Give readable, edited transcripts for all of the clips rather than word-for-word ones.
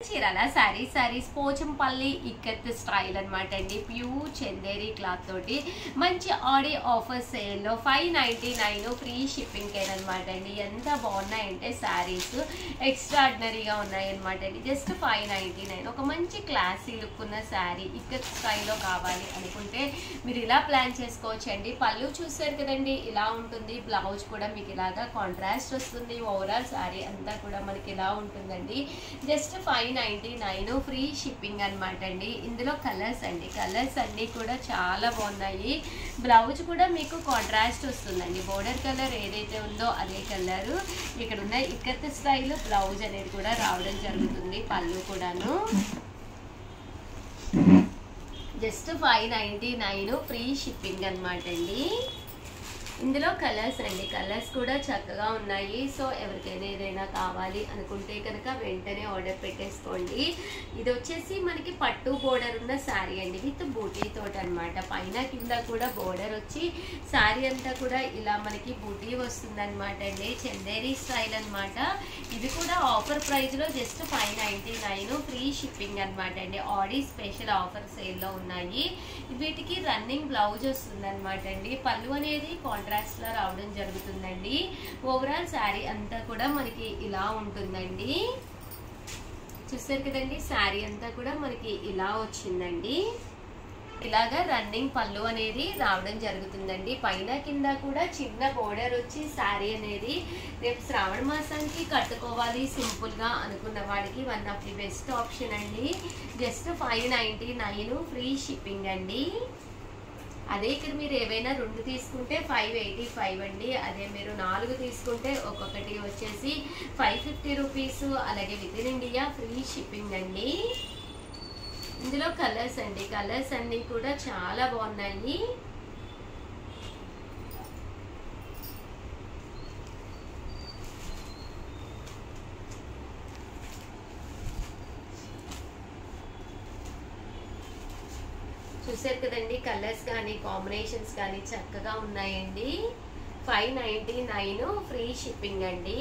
Chirala saris Pochampally ikat style అనమాట అండి. Pure Chanderi cloth తోటి మంచి ఆడి ఆఫర్ సేల్లో 599 ఫ్రీ షిప్పింగ్ అనమాట అండి. ఎంత బాగున్నాయంటే శారీస్ ఎక్స్ట్రాడినరీగా ఉన్నాయి అనమాట అండి. జస్ట్ 599 ఒక మంచి క్లాసీ లుక్ ఉన్న శారీ ఇక్కత్ స్టైల్లో కావాలి అనుకుంటే మీరు ఇలా ప్లాన్ చేసుకోవచ్చు అండి. పళ్ళు చూసారు కదండి, ఇలా ఉంటుంది. బ్లౌజ్ కూడా మీకు ఇలాగా కాంట్రాస్ట్ వస్తుంది. ఓవరాల్ శారీ అంతా కూడా మనకి ఇలా ఉంటుందండి. జస్ట్ 599 ఫ్రీ షిప్పింగ్ అనమాట అండి. ఇందులో కలర్స్ అండి, కలర్స్ అన్నీ కూడా చాలా బాగున్నాయి. బ్లౌజ్ కూడా మీకు కాంట్రాస్ట్ వస్తుందండి. బోర్డర్ కలర్ ఏదైతే ఉందో అదే కలరు ఇక్కడ ఉన్న ఇక్కత్ స్టైల్ బ్లౌజ్ అనేది కూడా రావడం జరుగుతుంది. పళ్ళు కూడాను జస్ట్ 599 ఫ్రీ షిప్పింగ్ అనమాట అండి. ఇందులో కలర్స్ అండి, కలర్స్ కూడా చక్కగా ఉన్నాయి. సో ఎవరికైనా ఏదైనా కావాలి అనుకుంటే కనుక వెంటనే ఆర్డర్ పెట్టేసుకోండి. ఇది వచ్చేసి మనకి పట్టు బోర్డర్ ఉన్న శారీ అండి, విత్ బూటీ తోటి అనమాట. పైన కింద కూడా బోర్డర్ వచ్చి శారీ అంతా కూడా ఇలా మనకి బూటీ వస్తుంది అనమాట అండి. చందేరి స్టైల్ అనమాట. ఇది కూడా ఆఫర్ ప్రైస్లో జస్ట్ 599 ఫ్రీ షిప్పింగ్ అనమాట అండి. ఆడి స్పెషల్ ఆఫర్ సేల్లో ఉన్నాయి. వీటికి రన్నింగ్ బ్లౌజ్ వస్తుంది అనమాట అండి. పళ్ళు అనేది కాంట్రాస్ట్ లా రావడం జరుగుతుందండి. ఓవరాల్ శారీ అంతా కూడా మనకి ఇలా ఉంటుందండి. చూసారు కదండి, శారీ అంతా కూడా మనకి ఇలా వచ్చిందండి. ఇలాగా రన్నింగ్ పళ్ళు అనేది రావడం జరుగుతుందండి. పైన కింద కూడా చిన్న బోర్డర్ వచ్చి శారీ అనేది రేపు శ్రావణ మాసానికి కట్టుకోవాలి సింపుల్ గా అనుకున్న వాడికి one of the best option అండి. జస్ట్ 599 ఫ్రీ షిప్పింగ్ అండి. అదే ఇక్కడ మీరు ఏవైనా 2 తీసుకుంటే 585 అండి. అదే మీరు 4 తీసుకుంటే ఒక్కొక్కటి వచ్చేసి 550 రూపీస్. అలాగే with in India free shipping అండి. ఇందులో కలర్స్ అండి, కలర్స్ అన్నీ కూడా చాలా బాగున్నాయి. చూసారు కదండి, కలర్స్ కానీ కాంబినేషన్స్ కానీ చక్కగా ఉన్నాయండి. 599 ఫ్రీ షిప్పింగ్ అండి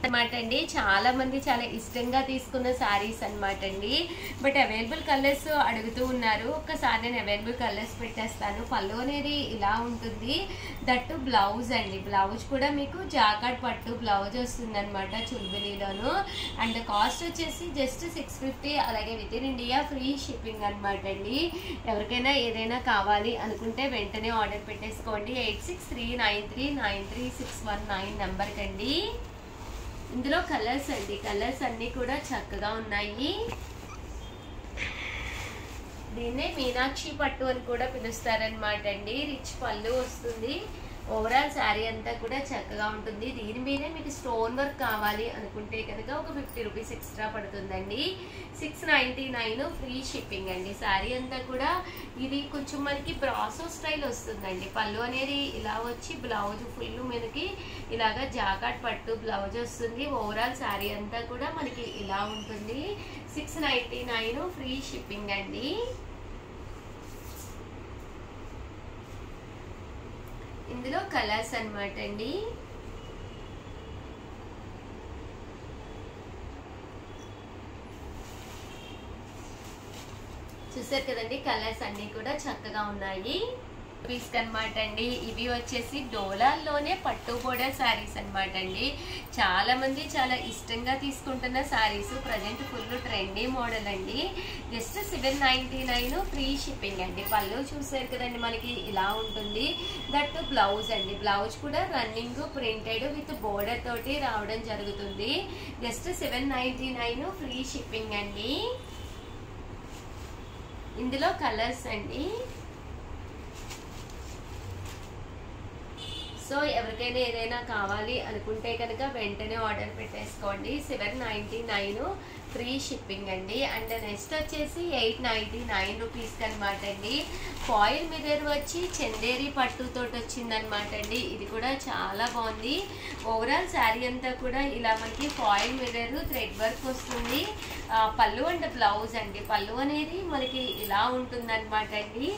అనమాట అండి. చాలా మంది చాలా ఇష్టంగా తీసుకున్న శారీస్ అనమాట అండి. బట్ అవైలబుల్ కలర్స్ అడుగుతూ ఉన్నారు. ఒక్కసారి నేను అవైలబుల్ కలర్స్ పెట్టేస్తాను. పళ్ళు అనేది ఇలా ఉంటుంది. దట్టు బ్లౌజ్ అండి, బ్లౌజ్ కూడా మీకు జాకార్డ్ పట్టు బ్లౌజ్ వస్తుంది అనమాట చుల్బిలీలోను. అండ్ కాస్ట్ వచ్చేసి జస్ట్ 650. అలాగే with in India free shipping అనమాట అండి. ఎవరికైనా ఏదైనా కావాలి అనుకుంటే వెంటనే ఆర్డర్ పెట్టేసుకోండి. 8639393619 నెంబర్కి అండి. ఇందులో కలర్స్ అండి, కలర్స్ అన్నీ కూడా చక్కగా ఉన్నాయి. దీన్నే మీనాక్షి పట్టు అని కూడా పిలుస్తారనమాట అండి. రిచ్ పళ్ళు వస్తుంది. ఓవరాల్ శారీ అంతా కూడా చక్కగా ఉంటుంది. దీని మీదే మీకు స్టోన్ వర్క్ కావాలి అనుకుంటే కనుక ఒక 50 రూపీస్ ఎక్స్ట్రా పడుతుందండి. 699 ఫ్రీ షిప్పింగ్ అండి. శారీ అంతా కూడా ఇది కొంచెం మనకి బ్రాసో స్టైల్ వస్తుందండి. పళ్ళు అనేది ఇలా వచ్చి బ్లౌజ్ ఫుల్ మనకి ఇలాగా జాకార్డ్ పట్టు బ్లౌజ్ వస్తుంది. ఓవరాల్ శారీ అంతా కూడా మనకి ఇలా ఉంటుంది. 699 ఫ్రీ షిప్పింగ్ అండి. ఇందులో కలర్స్ అన్నమాట అండి. చూసారు కదండి, కలర్స్ అన్ని కూడా చక్కగా ఉన్నాయి. పీస్ అనమాట అండి. ఇవి వచ్చేసి డోలాల్లోనే పట్టు బోర్డర్ శారీస్ అనమాట అండి. చాలా మంది చాలా ఇష్టంగా తీసుకుంటున్న saris. Present full trendy model అండి. జస్ట్ 799 ఫ్రీ షిప్పింగ్ అండి. పళ్ళు చూసారు కదండి, మనకి ఇలా ఉంటుంది. దట్టు బ్లౌజ్ అండి, బ్లౌజ్ కూడా రన్నింగ్ ప్రింటెడ్ విత్ బోర్డర్ తోటి రావడం జరుగుతుంది. జస్ట్ 799 ఫ్రీ షిప్పింగ్ అండి. ఇందులో కలర్స్ అండి. సో ఎవరికైనా ఏదైనా కావాలి అనుకుంటే కనుక వెంటనే ఆర్డర్ పెట్టేసుకోండి. 799 ఫ్రీ షిప్పింగ్ అండి. అండ్ నెక్స్ట్ వచ్చేసి 899 రూపీస్కి అనమాట అండి. ఫాయిల్ మిర్రర్ వచ్చి చందేరి పట్టుతోటి వచ్చిందనమాట అండి. ఇది కూడా చాలా బాగుంది. ఓవరాల్ శారీ అంతా కూడా ఇలా మనకి ఫాయిల్ మిర్రర్ థ్రెడ్ వర్క్ వస్తుంది. పళ్ళు అండ్ బ్లౌజ్ అండి. పళ్ళు అనేది మనకి ఇలా ఉంటుందన్నమాట అండి.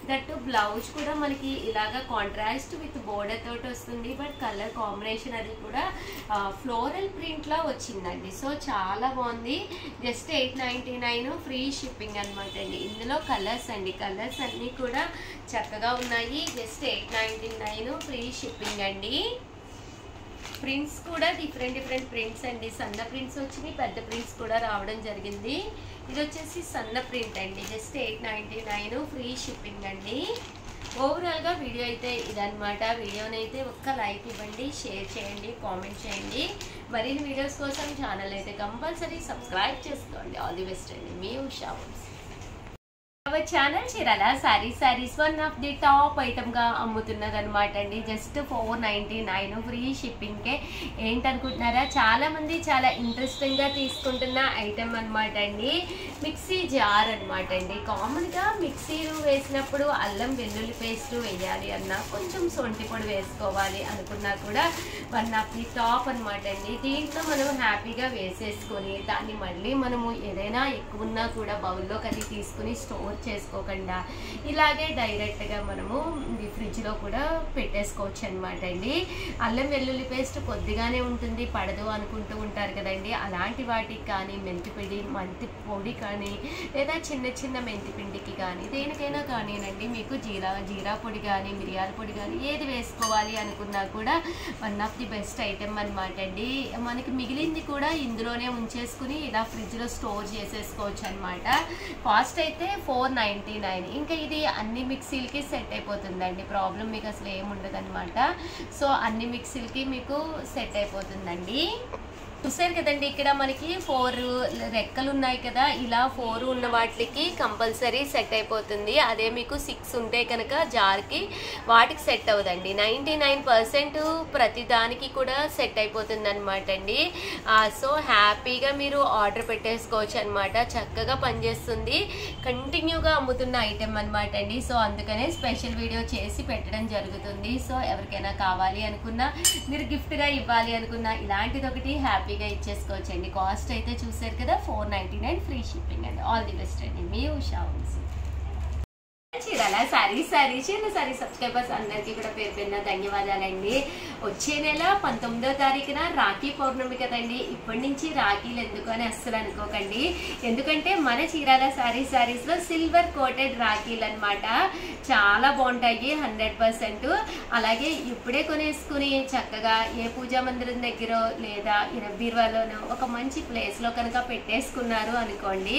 దట్టు బ్లౌజ్ కూడా మనకి ఇలాగా కాంట్రాస్ట్ విత్ బోర్డర్ తోటి వస్తుంది. బట్ కలర్ కాంబినేషన్ అది కూడా ఫ్లోరల్ ప్రింట్ లా వచ్చిందండి. సో చాలా బాగుంది. జస్ట్ 899 ఫ్రీ షిప్పింగ్ అనమాట అండి. ఇందులో కలర్స్ అండి, కలర్స్ అన్నీ కూడా చక్కగా ఉన్నాయి. జస్ట్ 899 ఫ్రీ షిప్పింగ్ అండి. ప్రింట్స్ కూడా డిఫరెంట్ ప్రింట్స్ అండి. సన్న ప్రింట్స్ వచ్చినాయి, పెద్ద ప్రింట్స్ కూడా రావడం జరిగింది. ఇది వచ్చేసి సన్న ప్రింట్ అండి. జస్ట్ 899 ఫ్రీ షిప్పింగ్ అండి. ఓవరాల్గా వీడియో అయితే ఇదనమాట. వీడియోని అయితే ఒక్క లైక్ ఇవ్వండి, షేర్ చేయండి, కామెంట్ చేయండి. మరిన్ని వీడియోస్ కోసం ఛానల్ అయితే కంపల్సరీ సబ్స్క్రైబ్ చేసుకోండి. ఆల్ ది బెస్ట్ అండి. మీ Usha Vamsi. Our channel Chirala sarees one of the top ఐటమ్గా అమ్ముతున్నది అనమాట అండి. Just 499 free షిప్పింగ్కే. ఏంటనుకుంటున్నారా, చాలామంది చాలా ఇంట్రెస్టింగ్గా తీసుకుంటున్న ఐటమ్ అనమాట అండి. మిక్సీ జార్ అనమాట అండి. కామన్గా మిక్సీలు వేసినప్పుడు అల్లం వెల్లుల్లి పేస్ట్ వేయాలి అన్నా, కొంచెం సొంటి పొడి వేసుకోవాలి అనుకున్నా కూడా వన్ ఆఫ్ ది టాప్ అనమాట అండి. దీంట్లో మనం హ్యాపీగా వేసేసుకొని దాన్ని మళ్ళీ మనము ఏదైనా ఎక్కువ ఉన్నా కూడా బౌల్లోకి అది తీసుకుని స్టోర్ చేసుకోకుండా ఇలాగే డైరెక్ట్గా మనము ఫ్రిడ్జ్లో కూడా పెట్టేసుకోవచ్చు అనమాట అండి. అల్లం వెల్లుల్లి పేస్ట్ కొద్దిగానే ఉంటుంది, పడదు అనుకుంటూ ఉంటారు కదండి. అలాంటి వాటికి కానీ మెంతి పొడి కానీ లేదా చిన్న మెంతి పిండికి కానీ దేనికైనా కానీనండి, మీకు జీరా పొడి కానీ మిరియాల పొడి కానీ ఏది వేసుకోవాలి అనుకున్నా కూడా one of the best item అనమాట అండి. మనకి మిగిలింది కూడా ఇందులోనే ఉంచేసుకుని ఇలా ఫ్రిడ్జ్లో స్టోర్ చేసేసుకోవచ్చు అనమాట. కాస్ట్ అయితే 499. ఇంకా ఇది అన్ని మిక్సీలకి సెట్ అయిపోతుందండి. ప్రాబ్లం మీకు అసలు ఏముండదు అనమాట. సో అన్ని మిక్సీలకి మీకు సెట్ అయిపోతుందండి. చూసారు కదండి, ఇక్కడ మనకి 4 రెక్కలు ఉన్నాయి కదా, ఇలా 4 ఉన్న వాటికి కంపల్సరీ సెట్ అయిపోతుంది. అదే మీకు 6 ఉంటే కనుక జార్కి వాటికి సెట్ అవ్వదండి. 99% ప్రతి దానికి కూడా సెట్ అయిపోతుంది అనమాట అండి. సో హ్యాపీగా మీరు ఆర్డర్ పెట్టేసుకోవచ్చు అనమాట. చక్కగా పనిచేస్తుంది. కంటిన్యూగా అమ్ముతున్న ఐటెం అనమాట అండి. సో అందుకనే స్పెషల్ వీడియో చేసి పెట్టడం జరుగుతుంది. సో ఎవరికైనా కావాలి అనుకున్నా, మీరు గిఫ్ట్గా ఇవ్వాలి అనుకున్నా ఇలాంటిది ఒకటి హ్యాపీగా ఇచ్చేసుకోవచ్చండి. కాస్ట్ అయితే చూసారు కదా, 499 ఫ్రీ షిప్పింగ్ అండి. ఆల్ ది బెస్ట్ అండి. మీ ఉషా వంశీ. చీరాల సారీ సబ్స్క్రైబర్స్ అందరికీ కూడా పేరు పేరున ధన్యవాదాలండి. వచ్చే నెల 19వ తారీఖున రాఖీ పౌర్ణమి కదండి. ఇప్పటి నుంచి రాఖీలు ఎందుకు అని అస్సలు అనుకోకండి. ఎందుకంటే మన చీరాల సారీస్లో సిల్వర్ కోటెడ్ రాఖీలు అనమాట. చాలా బాగుంటాయి 100%. అలాగే ఇప్పుడే కొనేసుకుని చక్కగా ఏ పూజా మందిరం దగ్గర లేదా బీరువాలోనో ఒక మంచి ప్లేస్లో కనుక పెట్టేసుకున్నారు అనుకోండి,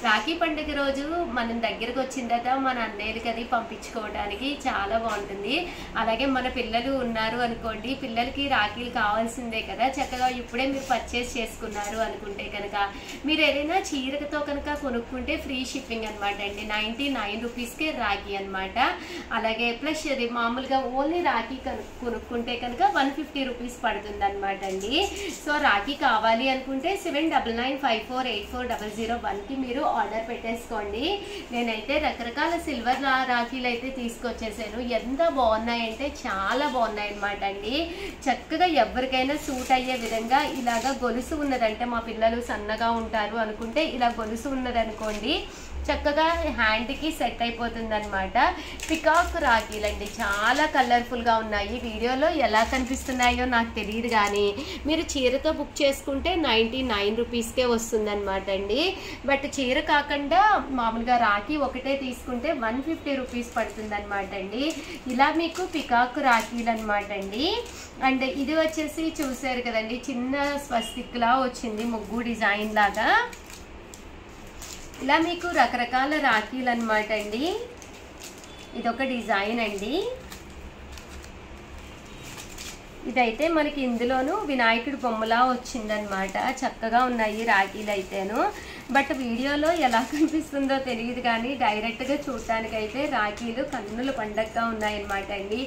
రాఖీ పండుగ రోజు మనం దగ్గరకు వచ్చిన తర్వాత మన అన్నయ్యలకి అది పంపించుకోవడానికి చాలా బాగుంటుంది. అలాగే మన పిల్లలు ఉన్నారు అనుకోండి, పిల్లలకి రాఖీలు కావాల్సిందే కదా. చక్కగా ఇప్పుడే మీరు పర్చేస్ చేసుకున్నారు అనుకుంటే కనుక మీరు ఏదైనా చీరతో కనుక కొనుక్కుంటే ఫ్రీ షిప్పింగ్ అనమాట అండి. 99 రూపీస్కే రాఖీ అనమాట. అలాగే ప్లస్ అది మామూలుగా ఓన్లీ రాఖీ కొనుక్కుంటే కనుక 150 రూపీస్ పడుతుంది అనమాట అండి. సో రాఖీ కావాలి అనుకుంటే 7995484001కి మీరు ఆర్డర్ పెట్టేసుకోండి. నేనైతే రకరకాల సిల్వర్ రాఖీలు అయితే తీసుకొచ్చేసాను. ఎంత బాగున్నాయంటే చాలా బాగున్నాయి అనమాట అండి. చక్కగా ఎవరికైనా సూట్ అయ్యే విధంగా ఇలాగా గొలుసు ఉన్నదంటే, మా పిల్లలు సన్నగా ఉంటారు అనుకుంటే ఇలా గొలుసు ఉన్నదనుకోండి, చక్కగా హ్యాండ్కి సెట్ అయిపోతుంది అనమాట. పికాక్ రాఖీలండి, చాలా కలర్ఫుల్గా ఉన్నాయి. వీడియోలో ఎలా కనిపిస్తున్నాయో నాకు తెలియదు, కానీ మీరు చీరతో బుక్ చేసుకుంటే 99 రూపీస్కే వస్తుందన్నమాట అండి. బట్ చీర కాకుండా మామూలుగా రాఖీ ఒకటే తీసుకుంటే 150 రూపీస్ పడుతుంది అనమాట అండి. ఇలా మీకు పికాక్ రాఖీలు అనమాట అండి. అండ్ ఇది వచ్చేసి చూసారు కదండి, చిన్న స్వస్తిక్లా వచ్చింది, ముగ్గు డిజైన్ లాగా. ఇలా మీకు రకరకాల రాఖీలు అనమాట అండి. ఇదొక డిజైన్ అండి. ఇదైతే మనకి ఇందులోనూ వినాయకుడి బొమ్మలా వచ్చిందనమాట. చక్కగా ఉన్నాయి రాఖీలు అయితేను. బట్ వీడియోలో ఎలా కనిపిస్తుందో తెలియదు, కానీ డైరెక్ట్గా చూడటానికైతే రాఖీలు కన్నుల పండగగా ఉన్నాయన్నమాట అండి.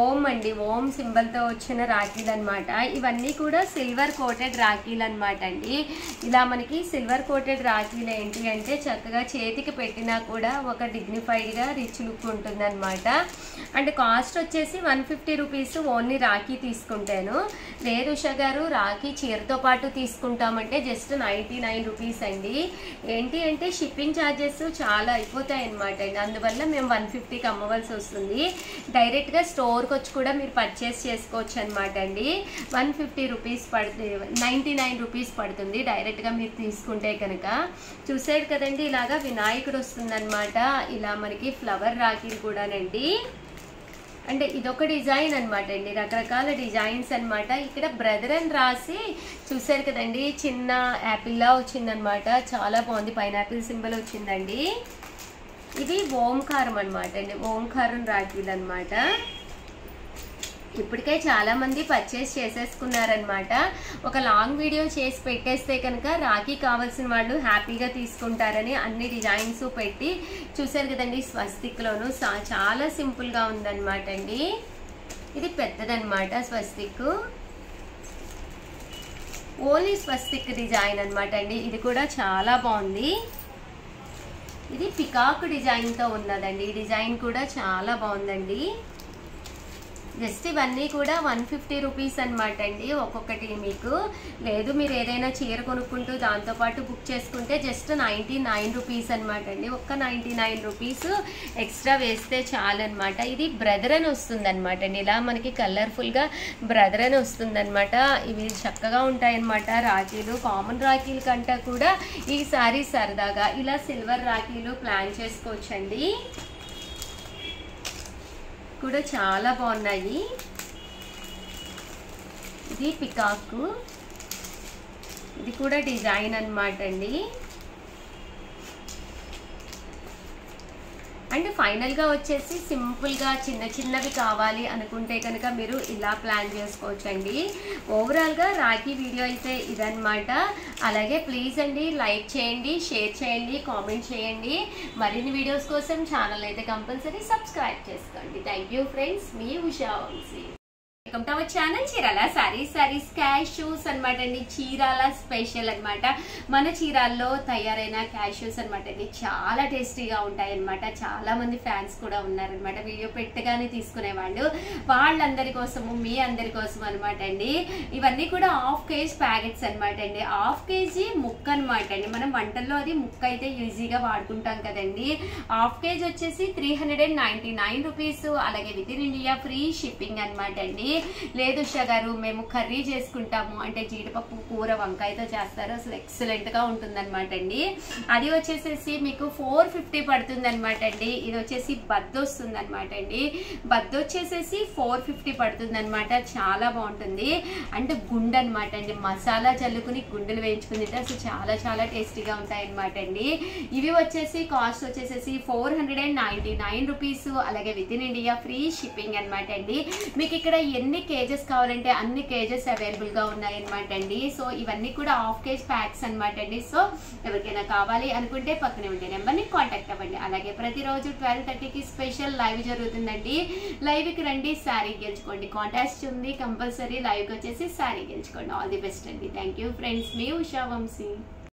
ఓం అండి, ఓం సింబల్తో వచ్చిన రాఖీలు అనమాట. ఇవన్నీ కూడా సిల్వర్ కోటెడ్ రాఖీలు అనమాట అండి. ఇలా మనకి సిల్వర్ కోటెడ్ రాఖీలు ఏంటి అంటే చక్కగా చేతికి పెట్టినా కూడా ఒక డిగ్నిఫైడ్గా రిచ్ లుక్ ఉంటుంది అనమాట. అండ్ కాస్ట్ వచ్చేసి 150 రూపీస్ ఓన్లీ రాఖీ తీసుకుంటాను. లేదు ఉషా గారు రాఖీ చీరతో పాటు తీసుకుంటామంటే జస్ట్ 99 రూపీస్ అండి. ఏంటి అంటే షిప్పింగ్ ఛార్జెస్ చాలా అయిపోతాయి అన్నమాట అండి. అందువల్ల మేము 150కి అమ్మవలసి వస్తుంది. డైరెక్ట్గా స్టోర్కి వచ్చి కూడా మీరు పర్చేస్ చేసుకోవచ్చు అనమాట అండి. 150 రూపీస్ పడుతుంది, 99 రూపీస్ పడుతుంది డైరెక్ట్గా మీరు తీసుకుంటే కనుక. చూసారు కదండి, ఇలాగా వినాయకుడు వస్తుందన్నమాట. ఇలా మనకి ఫ్లవర్ రాఖీలు కూడానండి. అంటే ఇదొక డిజైన్ అనమాట అండి, రకరకాల డిజైన్స్ అనమాట. ఇక్కడ బ్రదర్ అని రాసి చూసారు కదండి, చిన్న యాపిల్లా వచ్చిందనమాట. చాలా బాగుంది, పైనాపిల్ సింబల్ వచ్చిందండి. ఇది ఓంకారం అనమాట అండి, ఓంకారం రాఖీలు అనమాట. ఇప్పటికే చాలా మంది పర్చేస్ చేసేసుకున్నారనమాట. ఒక లాంగ్ వీడియో చేసి పెట్టేస్తే కనుక రాఖీ కావాల్సిన వాళ్ళు హ్యాపీగా తీసుకుంటారని అన్ని డిజైన్స్ పెట్టి చూసారు కదండి. స్వస్తిక్లోను చాలా సింపుల్గా ఉందన్నమాట అండి. ఇది పెద్దదన్నమాట స్వస్తిక్, ఓన్లీ స్వస్తిక్ డిజైన్ అనమాట అండి. ఇది కూడా చాలా బాగుంది. ఇది పికాక్ డిజైన్తో ఉన్నదండి. ఈ డిజైన్ కూడా చాలా బాగుందండి. జస్ట్ ఇవన్నీ కూడా 150 రూపీస్ అనమాట అండి ఒక్కొక్కటి. మీకు లేదు మీరు ఏదైనా చీర కొనుక్కుంటూ దాంతోపాటు బుక్ చేసుకుంటే జస్ట్ 99 రూపీస్ అనమాట అండి. ఒక్క 99 రూపీస్ ఎక్స్ట్రా వేస్తే చాలు అనమాట. ఇది బ్రదర్ అని వస్తుంది అనమాట అండి. ఇలా మనకి కలర్ఫుల్గా బ్రదర్ అని వస్తుంది అనమాట. ఇవి చక్కగా ఉంటాయన్నమాట రాఖీలు. కామన్ రాఖీల కంటే కూడా ఈసారి సరదాగా ఇలా సిల్వర్ రాఖీలు ప్లాన్ చేసుకోవచ్చండి. కూడా చాలా బాగున్నాయి. ఇది పికాక్, ఇది కూడా డిజైన్ అన్నమాట అండి. అండ్ ఫైనల్గా వచ్చేసి సింపుల్గా చిన్న చిన్నవి కావాలి అనుకుంటే కనుక మీరు ఇలా ప్లాన్ చేసుకోవచ్చండి. ఓవరాల్గా రాఖీ వీడియో అయితే ఇదన్నమాట. అలాగే ప్లీజ్ అండి లైక్ చేయండి, షేర్ చేయండి, కామెంట్ చేయండి. మరిన్ని వీడియోస్ కోసం ఛానల్ అయితే కంపల్సరీ సబ్స్క్రైబ్ చేసుకోండి. థ్యాంక్ యూ ఫ్రెండ్స్, మీ Usha Vamsi. Welcome to our channel Chirala saris cashews అనమాట అండి. చీరాల స్పెషల్ అనమాట. మన చీరాల్లో తయారైన క్యాష్యూస్ అనమాట అండి. చాలా టేస్టీగా ఉంటాయి అనమాట. చాలా మంది ఫ్యాన్స్ కూడా ఉన్నారనమాట. వీడియో పెట్టగానే తీసుకునేవాళ్ళు. వాళ్ళందరి కోసము, మీ అందరి కోసం అనమాట అండి. ఇవన్నీ కూడా హాఫ్ కేజీ ప్యాకెట్స్ అనమాట అండి. హాఫ్ కేజీ ముక్క అనమాట అండి. మనం వంటల్లో అది ముక్క అయితే ఈజీగా వాడుకుంటాం కదండి. హాఫ్ కేజీ వచ్చేసి 399 రూపీస్. అలాగే with in India free shipping అనమాట అండి. లేదు ఉషా గారు మేము కర్రీ చేసుకుంటాము అంటే జీడిపప్పు కూర వంకాయతో చేస్తారు, అసలు ఎక్సలెంట్ గా ఉంటుందన్నమాట అండి. అది వచ్చేసేసి మీకు 450 పడుతుంది అనమాట అండి. ఇది వచ్చేసి బద్ద వస్తుంది అనమాట అండి. బద్ద వచ్చేసేసి 450 పడుతుంది అనమాట. చాలా బాగుంటుంది. అంటే గుండె అనమాట అండి, మసాలా చల్లుకుని గుండెలు వేయించుకుని అసలు చాలా చాలా టేస్టీగా ఉంటాయి అనమాట అండి. ఇవి వచ్చేసి కాస్ట్ వచ్చేసేసి 499 రూపీస్. అలాగే with in India free shipping అనమాట అండి. మీకు ఇక్కడ ఎన్ని కేజెస్ కావాలంటే అన్ని కేజెస్ అవైలబుల్ గా ఉన్నాయి అనమాట అండి. సో ఇవన్నీ కూడా హాఫ్ కేజీ ప్యాక్స్ అనమాట అండి. సో ఎవరికైనా కావాలి అనుకుంటే పక్కనే ఉండే నెంబర్ని కాంటాక్ట్ అవ్వండి. అలాగే ప్రతిరోజు 12:30కి స్పెషల్ లైవ్ జరుగుతుందండి. లైవ్ కి రండి, శారీ గెలుచుకోండి. కాంటాక్ట్ ఉంది కంపల్సరీ. లైవ్ కి వచ్చేసి శారీ గెలుచుకోండి. ఆల్ ది బెస్ట్ అండి. థ్యాంక్ యూ ఫ్రెండ్స్, మీ ఉషా వంశీ.